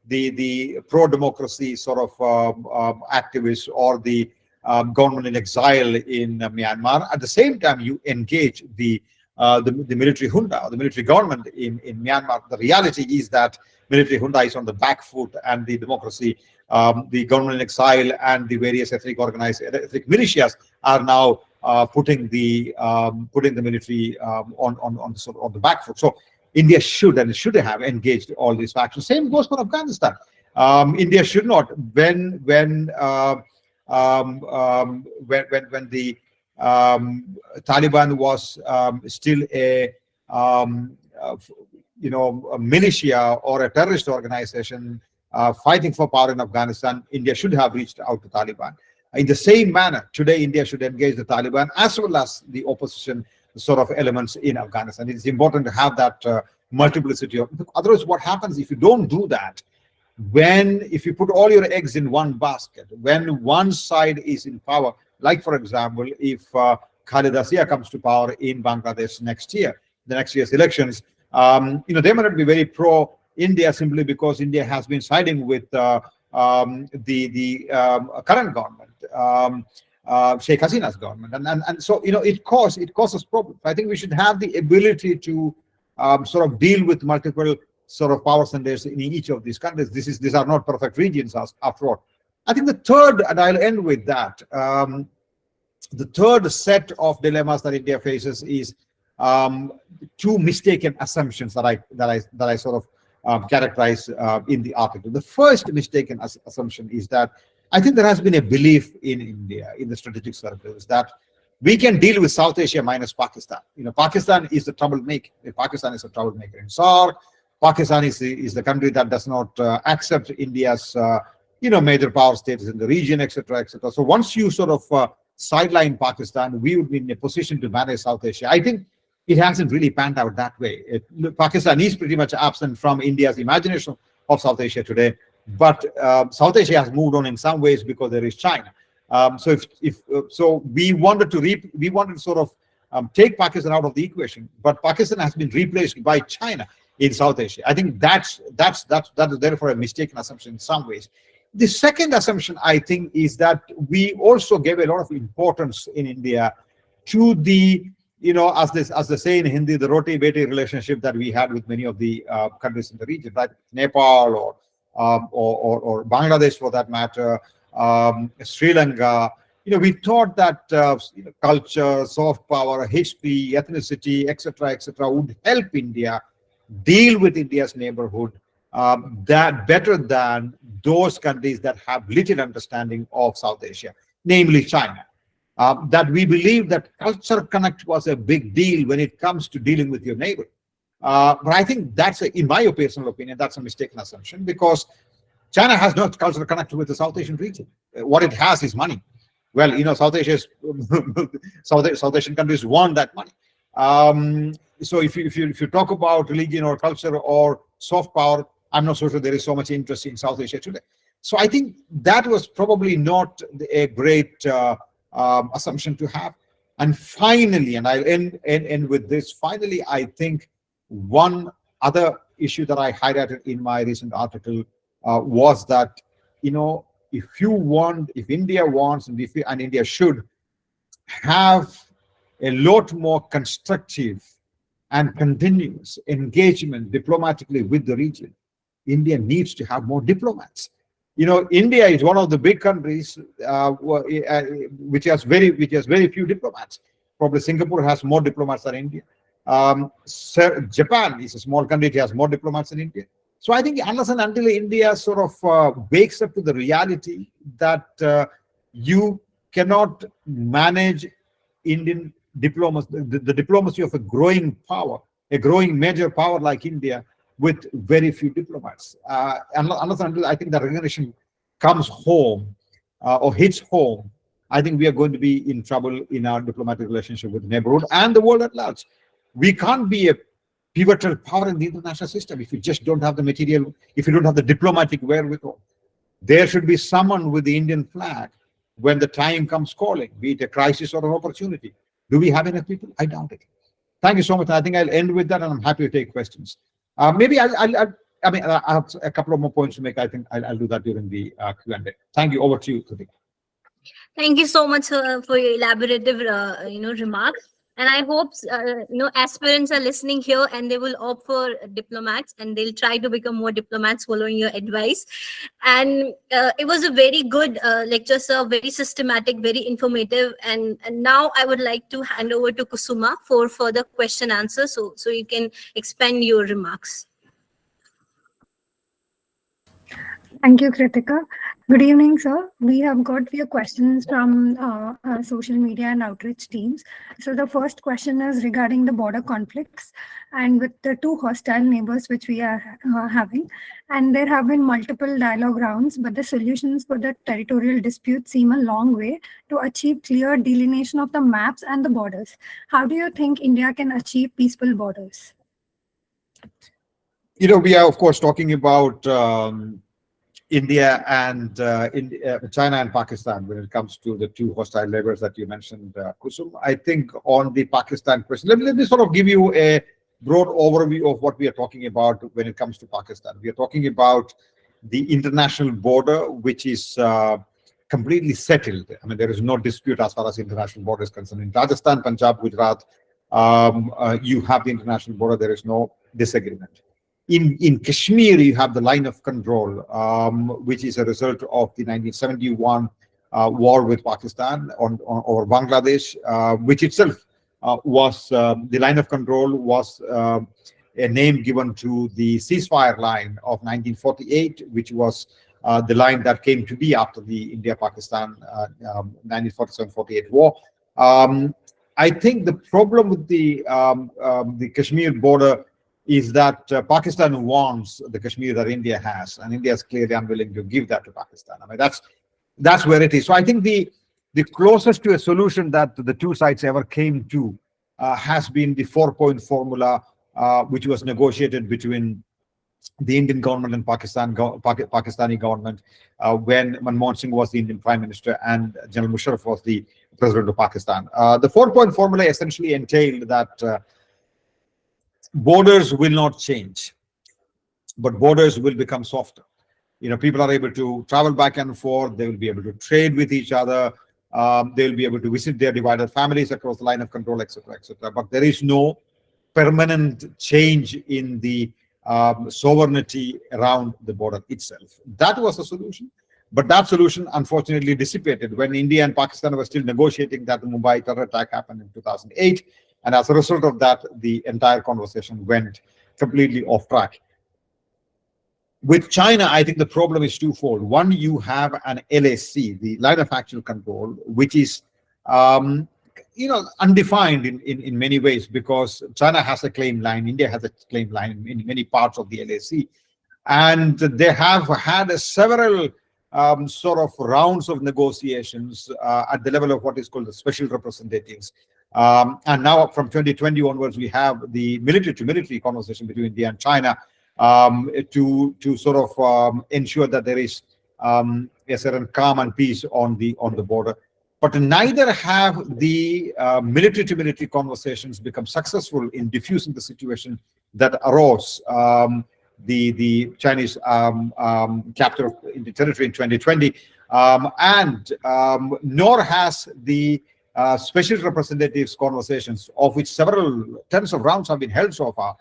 the pro-democracy sort of activists or the government in exile in Myanmar. At the same time, you engage the military junta, or the military government in Myanmar. The reality is that military junta is on the back foot, and the democracy, the government in exile, and the various ethnic militias are now putting the military on the back foot. So India should have engaged all these factions. Same goes for Afghanistan. India should not, when the Taliban was still a a militia or a terrorist organization fighting for power in Afghanistan, India should have reached out to Taliban. In the same manner, today India should engage the Taliban as well as the opposition sort of elements in Afghanistan. It's important to have that multiplicity of. Otherwise, what happens if you don't do that? If you put all your eggs in one basket, when one side is in power, like for example, if Khaleda Zia comes to power in Bangladesh next year, the next year's elections, they may not be very pro-India simply because India has been siding with the current government, Sheikh Hasina's government, and so it causes problems. I think we should have the ability to sort of deal with multiple sort of power centers in each of these countries. These are not perfect regions after all. I think the third, and I'll end with that, the third set of dilemmas that India faces is two mistaken assumptions that I sort of characterize in the article. The first mistaken assumption is that I think there has been a belief in India, in the strategic circles, that we can deal with South Asia minus Pakistan. Pakistan is the troublemaker. Pakistan is a troublemaker in SAARC. Pakistan is the country that does not accept India's major power status in the region, etc., etc. So once you sort of sideline Pakistan, we would be in a position to manage South Asia. I think it hasn't really panned out that way. Pakistan is pretty much absent from India's imagination of South Asia today, but South Asia has moved on in some ways because there is China. So we wanted to sort of take Pakistan out of the equation, but Pakistan has been replaced by China in South Asia. I think that is therefore a mistaken assumption in some ways. The second assumption, I think, is that we also gave a lot of importance in India to the, as they say in Hindi, the roti-beti relationship that we had with many of the countries in the region, right? Nepal or Bangladesh, for that matter, Sri Lanka. We thought that culture, soft power, history, ethnicity, etc., would help India deal with India's neighborhood that better than those countries that have little understanding of South Asia, namely China. That we believe that culture connect was a big deal when it comes to dealing with your neighbor. But I think in my personal opinion, that's a mistaken assumption, because China has no cultural connect with the South Asian region. What it has is money. Well, South Asian countries want that money. So if you talk about religion or culture or soft power, I'm not so sure there is so much interest in South Asia today. So I think that was probably not a great assumption to have. And finally, and I'll end with this, finally, I think one other issue that I highlighted in my recent article was that, if India wants, and India should have a lot more constructive and continuous engagement diplomatically with the region, India needs to have more diplomats. India is one of the big countries which has very few diplomats. Probably Singapore has more diplomats than India. Japan is a small country; it has more diplomats than India. So I think unless and until India sort of wakes up to the reality that you cannot manage Indian diplomacy, the diplomacy of a growing power, a growing major power like India, with very few diplomats. Unless and until I think the recognition comes home or hits home, I think we are going to be in trouble in our diplomatic relationship with the neighborhood and the world at large. We can't be a pivotal power in the international system if you just don't have the material, if you don't have the diplomatic wherewithal. There should be someone with the Indian flag when the time comes calling, be it a crisis or an opportunity. Do we have enough people? I doubt it. Thank you so much. I think I'll end with that, and I'm happy to take questions. Maybe I'll I mean, I have a couple of more points to make. I think I'll do that during the Q&A. Thank you. Over to you, Kritika. Thank you so much for your elaborative, remarks. And I hope aspirants are listening here, and they will opt for diplomats, and they'll try to become more diplomats following your advice. And it was a very good lecture, sir. Very systematic, very informative. And now I would like to hand over to Kusuma for further question answer, so you can expand your remarks. Thank you, Kritika. Good evening, sir. We have got few questions from our social media and outreach teams. So the first question is regarding the border conflicts and with the two hostile neighbors which we are having. And there have been multiple dialogue rounds, but the solutions for the territorial dispute seem a long way to achieve clear delineation of the maps and the borders. How do you think India can achieve peaceful borders? We are, of course, talking about India and China and Pakistan when it comes to the two hostile neighbors that you mentioned, Kusum. I think on the Pakistan question, let me sort of give you a broad overview of what we are talking about when it comes to Pakistan. We are talking about the international border, which is completely settled. I mean, there is no dispute as far as international border is concerned. In Rajasthan, Punjab, Gujarat, you have the international border. There is no disagreement. In Kashmir, you have the line of control, which is a result of the 1971 war with Pakistan over Bangladesh, which itself was the line of control was a name given to the ceasefire line of 1948, which was the line that came to be after the India-Pakistan 1947-48 war. I think the problem with the Kashmir border is that Pakistan wants the Kashmir that India has, and India is clearly unwilling to give that to Pakistan. I mean, that's where it is. So I think the closest to a solution that the two sides ever came to has been the 4-point formula, which was negotiated between the Indian government and Pakistani government when Manmohan Singh was the Indian Prime Minister and General Musharraf was the President of Pakistan. The 4-point formula essentially entailed that borders will not change, but borders will become softer. People are able to travel back and forth. They will be able to trade with each other. They will be able to visit their divided families across the line of control, etc., etc. But there is no permanent change in the sovereignty around the border itself. That was the solution. But that solution, unfortunately, dissipated when India and Pakistan were still negotiating that the Mumbai terror attack happened in 2008. And as a result of that, the entire conversation went completely off track. With China, I think the problem is twofold. One, you have an LAC, the line of actual control, which is undefined in many ways, because China has a claim line, India has a claim line in many parts of the LAC. And they have had several sort of rounds of negotiations at the level of what is called the special representatives. And now from 2020 onwards, we have the military-to-military conversation between India and China to sort of ensure that there is a certain calm and peace on the border. But neither have the military-to-military conversations become successful in diffusing the situation that arose the Chinese capture of the territory in 2020, and nor has the special representatives conversations, of which several tens of rounds have been held so far,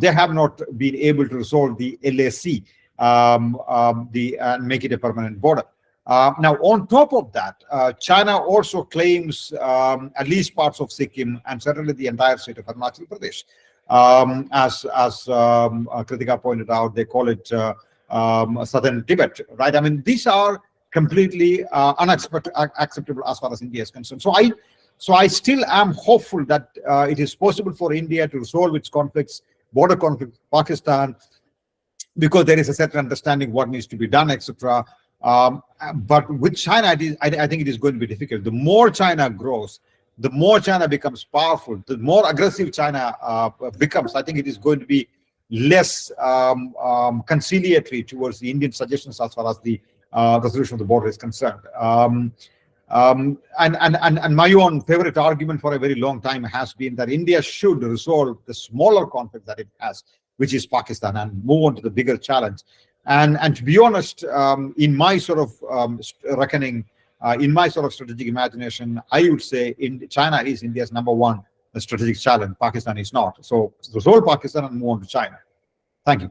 they have not been able to resolve the LAC and make it a permanent border. Now, on top of that, China also claims at least parts of Sikkim and certainly the entire state of Arunachal Pradesh. As Kritika pointed out, they call it Southern Tibet, right? I mean, these are completely unacceptable as far as India is concerned. So I still am hopeful that it is possible for India to resolve its conflicts, border conflict, Pakistan, because there is a certain understanding what needs to be done, etc. But with China, I think it is going to be difficult. The more China grows, the more China becomes powerful, the more aggressive China becomes. I think it is going to be less conciliatory towards the Indian suggestions as far as the resolution of the border is concerned. And my own favorite argument for a very long time has been that India should resolve the smaller conflict that it has, which is Pakistan, and move on to the bigger challenge. And to be honest, in my sort of reckoning, in my sort of strategic imagination, I would say China is India's number one strategic challenge. Pakistan is not. So resolve Pakistan and move on to China. Thank you.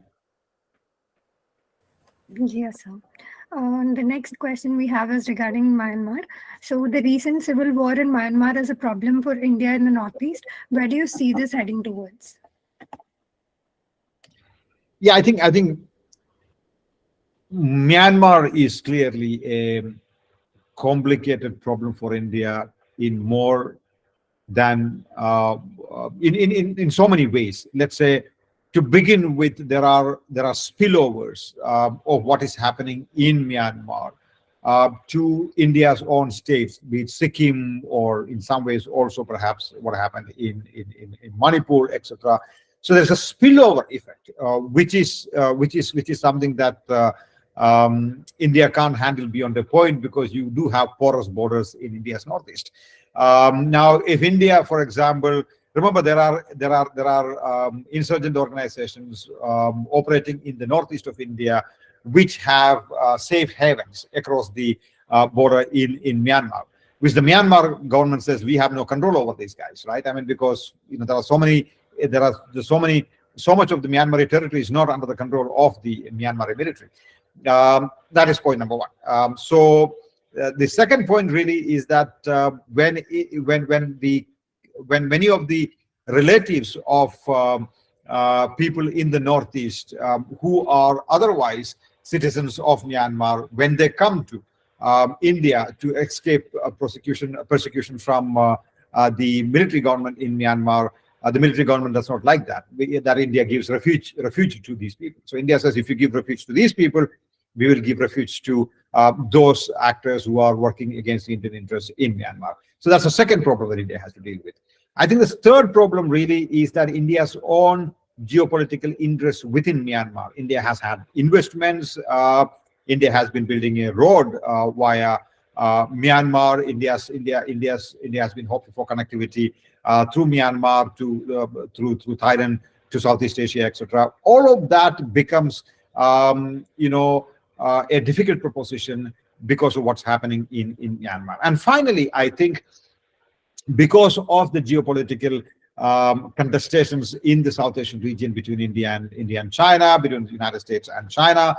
Yes, sir. The next question we have is regarding Myanmar. So the recent civil war in Myanmar is a problem for India in the Northeast. Where do you see this heading towards? Yeah, I think Myanmar is clearly a complicated problem for India in more than in so many ways. Let's say, to begin with, there are spillovers of what is happening in Myanmar to India's own states, be it Sikkim, or in some ways also perhaps what happened in Manipur, etc. So there's a spillover effect, which is something that India can't handle beyond a point, because you do have porous borders in India's northeast. Now, if India, for example, remember there are insurgent organizations operating in the northeast of India, which have safe havens across the border in Myanmar, which the Myanmar government says we have no control over these guys, right? I mean, because there are so much of the Myanmar territory is not under the control of the Myanmar military. That is point number one. So the second point really is that when many of the relatives of people in the northeast who are otherwise citizens of Myanmar, when they come to India to escape persecution from the military government in Myanmar, the military government does not like that. That India gives refuge to these people. So India says, if you give refuge to these people, we will give refuge to those actors who are working against the Indian interests in Myanmar. So that's the second problem that India has to deal with. I think the third problem really is that India's own geopolitical interests within Myanmar. India has had investments. India has been building a road via Myanmar. India has been hoping for connectivity through Myanmar through Thailand to Southeast Asia, etc. All of that becomes a difficult proposition because of what's happening in Myanmar. And finally, I think because of the geopolitical contestations in the South Asian region between India and China, between the United States and China,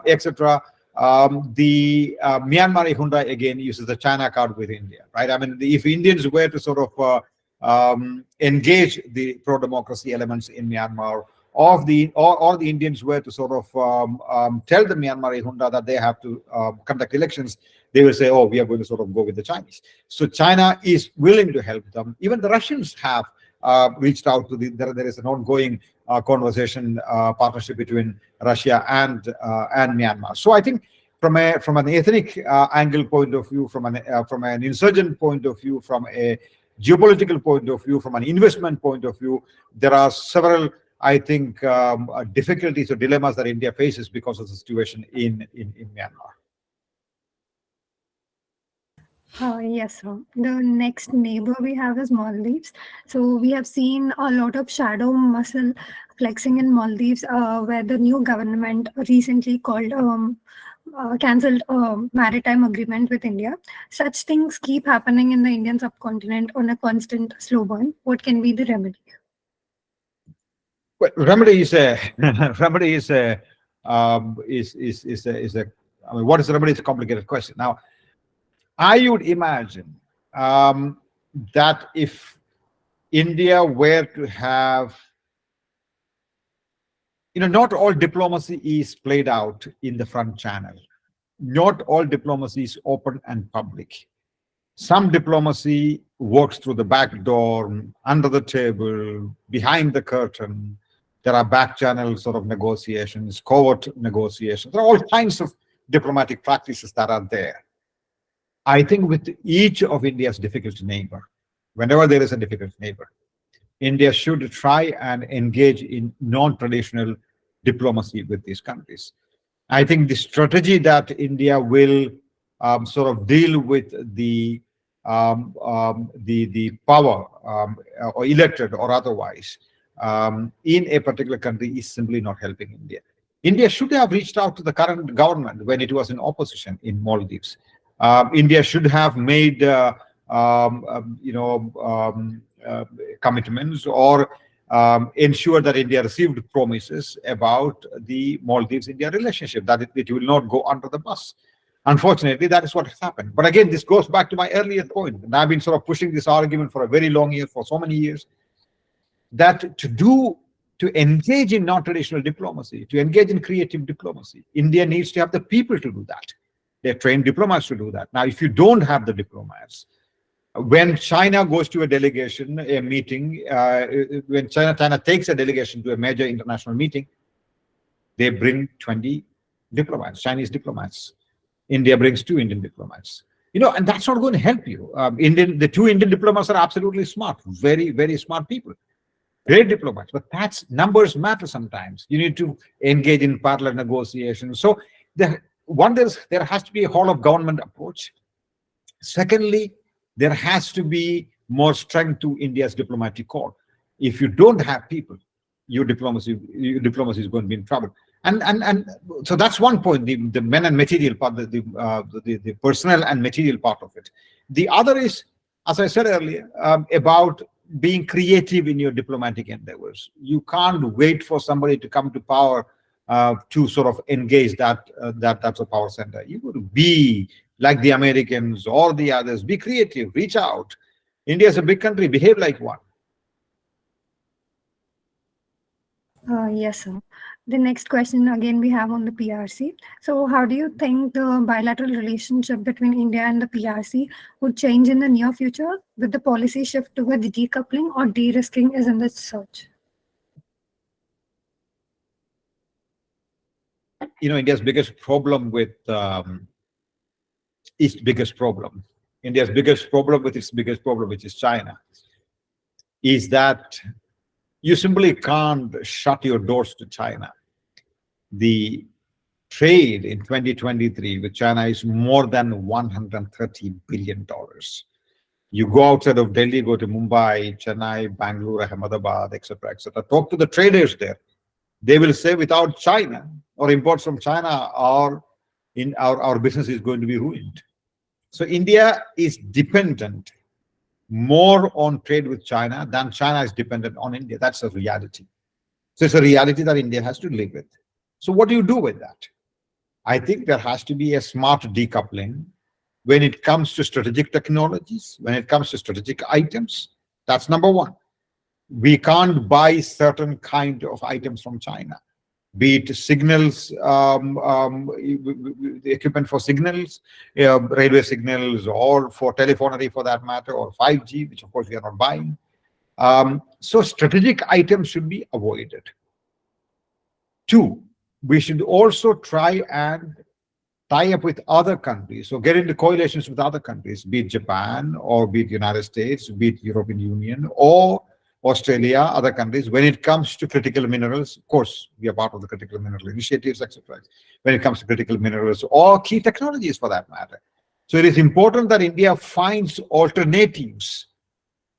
etc., the Myanmar junta again uses the China card with India, right? I mean, if Indians were to sort of engage the pro-democracy elements in Myanmar, or the Indians were to sort of tell the Myanmar junta that they have to conduct elections, they will say, oh, we are going to sort of go with the Chinese. So China is willing to help them. Even the Russians have reached out to there is an ongoing conversation, partnership between Russia and Myanmar. So I think from an ethnic angle point of view, from an insurgent point of view, from a geopolitical point of view, from an investment point of view, there are several, I think, difficulties or dilemmas that India faces because of the situation in Myanmar. Yes, sir. The next neighbor we have is Maldives. So we have seen a lot of shadow muscle flexing in Maldives, where the new government recently cancelled a maritime agreement with India. Such things keep happening in the Indian subcontinent on a constant slow burn. What can be the remedy? Well, remedy is a I mean, what is the remedy? Is a complicated question. Now, I would imagine that if India were to have, not all diplomacy is played out in the front channel. Not all diplomacy is open and public. Some diplomacy works through the back door, under the table, behind the curtain. There are back channel sort of negotiations, covert negotiations. There are all kinds of diplomatic practices that are there. I think with each of India's difficult neighbor, whenever there is a difficult neighbor, India should try and engage in non-traditional diplomacy with these countries. I think the strategy that India will sort of deal with the power or elected or otherwise in a particular country is simply not helping India. India should have reached out to the current government when it was in opposition in Maldives. India should have made commitments or ensure that India received promises about the Maldives-India relationship, that it will not go under the bus. Unfortunately, that is what has happened. But again, this goes back to my earlier point, and I've been sort of pushing this argument for a very long year, for so many years, that to engage in non-traditional diplomacy, to engage in creative diplomacy, India needs to have the people to do that. They're trained diplomats to do that. Now, if you don't have the diplomats, when China goes to a delegation, a meeting, when China takes a delegation to a major international meeting, they bring 20 diplomats, Chinese diplomats. India brings 2 Indian diplomats. And that's not going to help you. The 2 Indian diplomats are absolutely smart, very, very smart people. Great diplomats, but numbers matter sometimes. You need to engage in parallel negotiations. So there has to be a whole of government approach. Secondly, there has to be more strength to India's diplomatic corps. If you don't have people, your diplomacy is going to be in trouble. And so that's one point, the men and material part, the personnel and material part of it. The other is, as I said earlier, about being creative in your diplomatic endeavors. You can't wait for somebody to come to power to sort of engage that's a power center. You got to be like the Americans or the others. Be creative, reach out. India is a big country, behave like one. Yes, sir. The next question again we have on the PRC. So how do you think the bilateral relationship between India and the PRC would change in the near future with the policy shift towards decoupling or de-risking is in the search? India's biggest problem with India's biggest problem with its biggest problem, which is China, is that you simply can't shut your doors to China. The trade in 2023 with China is more than $130 billion. You go outside of Delhi, go to Mumbai, Chennai, Bangalore, Ahmedabad, etc., etc. Talk to the traders there. They will say without China or imports from China, our business is going to be ruined. So India is dependent more on trade with China than China is dependent on India. That's a reality. So it's a reality that India has to live with. So what do you do with that? I think there has to be a smart decoupling when it comes to strategic technologies, when it comes to strategic items. That's number one. We can't buy certain kind of items from China, be it signals, the equipment for signals, railway signals, or for telephony for that matter, or 5G, which of course we are not buying. So strategic items should be avoided. 2, we should also try and tie up with other countries. So get into coalitions with other countries, be it Japan, or be it United States, be it European Union, or Australia, other countries, when it comes to critical minerals. Of course, we are part of the critical mineral initiatives, etc. When it comes to critical minerals or key technologies for that matter. So it is important that India finds alternatives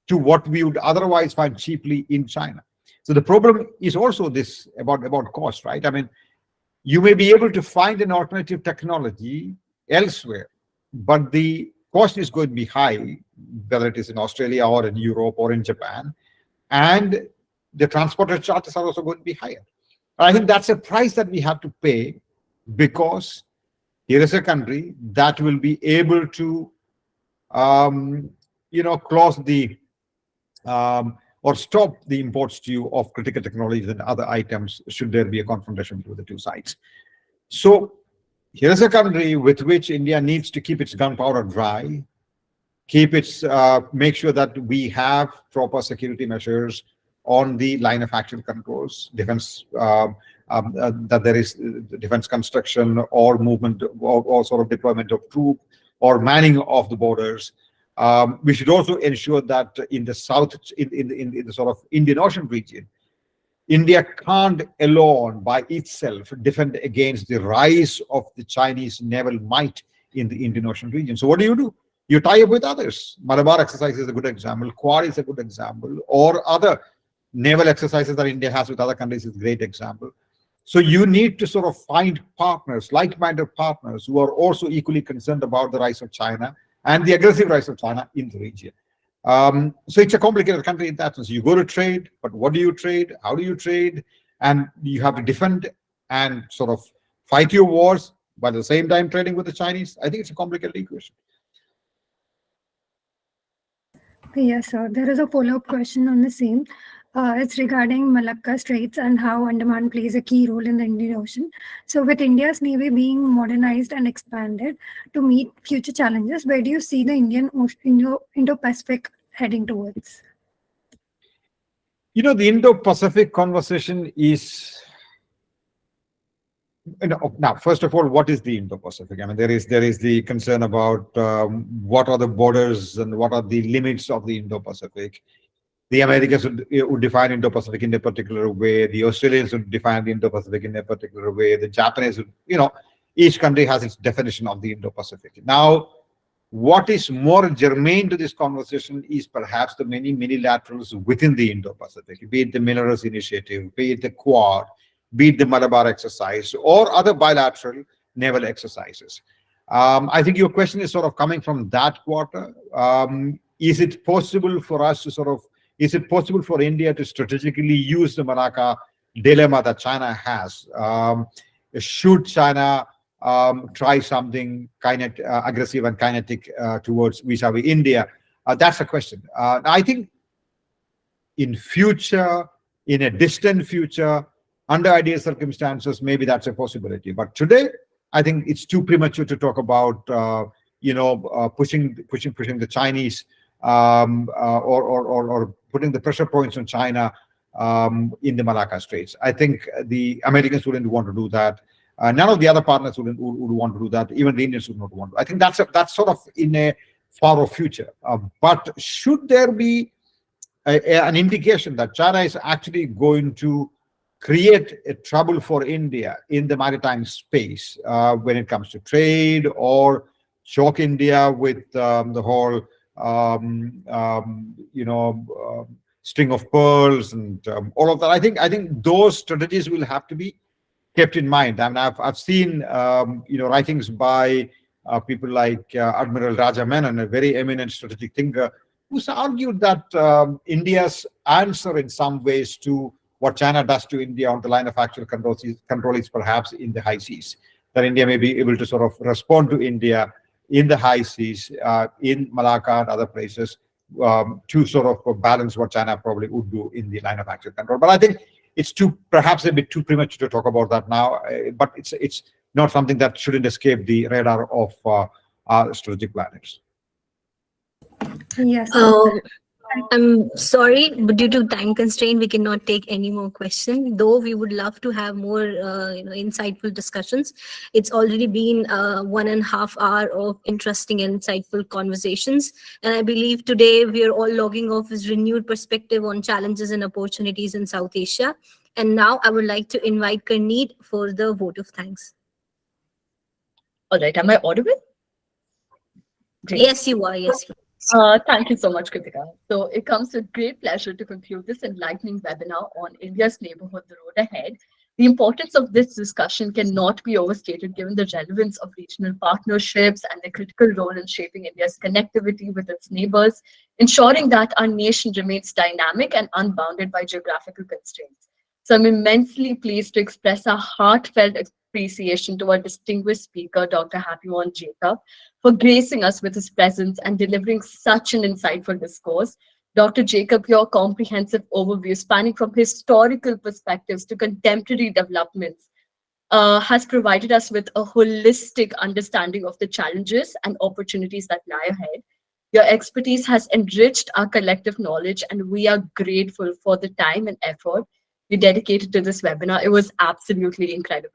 to what we would otherwise find cheaply in China. So the problem is also this about cost, right? I mean, you may be able to find an alternative technology elsewhere, but the cost is going to be high, whether it is in Australia or in Europe or in Japan. And the transporter charges are also going to be higher. I think that's a price that we have to pay, because here is a country that will be able to, close the or stop the imports to you of critical technologies and other items should there be a confrontation between the two sides. So here is a country with which India needs to keep its gunpowder dry, make sure that we have proper security measures on the line of actual controls, defense, that there is defense construction or movement or sort of deployment of troops or manning of the borders. We should also ensure that in the south, in the sort of Indian Ocean region, India can't alone by itself defend against the rise of the Chinese naval might in the Indian Ocean region. So what do? You tie up with others. Malabar exercise is a good example. Quad is a good example, or other naval exercises that India has with other countries is a great example. So you need to sort of find partners, like-minded partners, who are also equally concerned about the rise of China and the aggressive rise of China in the region. So it's a complicated country in that sense. You go to trade, but what do you trade? How do you trade? And you have to defend and sort of fight your wars, but at the same time trading with the Chinese. I think it's a complicated equation. Yes, sir. There is a follow-up question on the same. It's regarding Malacca Straits and how Andaman plays a key role in the Indian Ocean. So, with India's navy being modernized and expanded to meet future challenges, where do you see the Indian Ocean, Indo-Pacific heading towards? You know, the Indo-Pacific conversation is, now, first of all, what is the Indo-Pacific? I mean, there is the concern about what are the borders and what are the limits of the Indo-Pacific. The Americans would define Indo-Pacific in a particular way. The Australians would define the Indo-Pacific in a particular way. The Japanese would, each country has its definition of the Indo-Pacific. Now, what is more germane to this conversation is perhaps the many minilaterals within the Indo-Pacific, be it the Minerals Initiative, be it the Quad, be it the Malabar exercise, or other bilateral naval exercises. I think your question is sort of coming from that quarter. Is it possible for us to is it possible for India to strategically use the Malacca dilemma that China has? Should China try something aggressive and kinetic towards vis-a-vis India? That's a question. I think in a distant future, under ideal circumstances, maybe that's a possibility. But today, I think it's too premature to talk about, pushing the Chinese or putting the pressure points on China in the Malacca Straits. I think the Americans wouldn't want to do that. None of the other partners would want to do that. Even the Indians would not want to. I think that's sort of in a far off future. But should there be an indication that China is actually going to create a trouble for India in the maritime space when it comes to trade, or shock India with the whole string of pearls and all of that. I think those strategies will have to be kept in mind. I mean, I've seen writings by people like Admiral Raja Menon, a very eminent strategic thinker, who's argued that India's answer in some ways to what China does to India on the line of actual control is perhaps in the high seas. That India may be able to sort of respond to India in the high seas, in Malacca and other places, to sort of balance what China probably would do in the line of actual control. But I think it's perhaps a bit too premature to talk about that now. But it's not something that shouldn't escape the radar of our strategic planners. Yes. I'm sorry, but due to time constraint, we cannot take any more questions. Though we would love to have more, insightful discussions. It's already been 1.5 hours of interesting and insightful conversations, and I believe today we are all logging off with renewed perspective on challenges and opportunities in South Asia. And now I would like to invite Karneet for the vote of thanks. All right, am I audible? Great. Yes, you are. Yes. Thank you so much, Kritika. So it comes with great pleasure to conclude this enlightening webinar on India's neighborhood, the road ahead. The importance of this discussion cannot be overstated given the relevance of regional partnerships and their critical role in shaping India's connectivity with its neighbors, ensuring that our nation remains dynamic and unbounded by geographical constraints. So I'm immensely pleased to express our heartfelt appreciation to our distinguished speaker, Dr. Happymon Jacob, for gracing us with his presence and delivering such an insightful discourse. Dr. Jacob, your comprehensive overview, spanning from historical perspectives to contemporary developments, has provided us with a holistic understanding of the challenges and opportunities that lie ahead. Your expertise has enriched our collective knowledge, and we are grateful for the time and effort you dedicated to this webinar. It was absolutely incredible.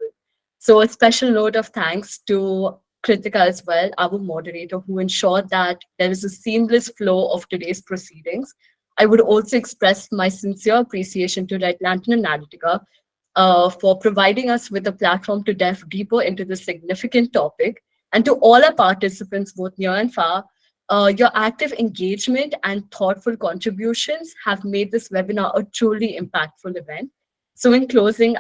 So a special note of thanks to Kritika as well, our moderator, who ensured that there is a seamless flow of today's proceedings. I would also express my sincere appreciation to Lantern Analytica for providing us with a platform to delve deeper into this significant topic, and to all our participants, both near and far, for giving us the opportunity to share our knowledge and insights. So a special thanks to all our participants, both near and far, Your active engagement and thoughtful contributions have made this webinar a truly impactful event. So in closing,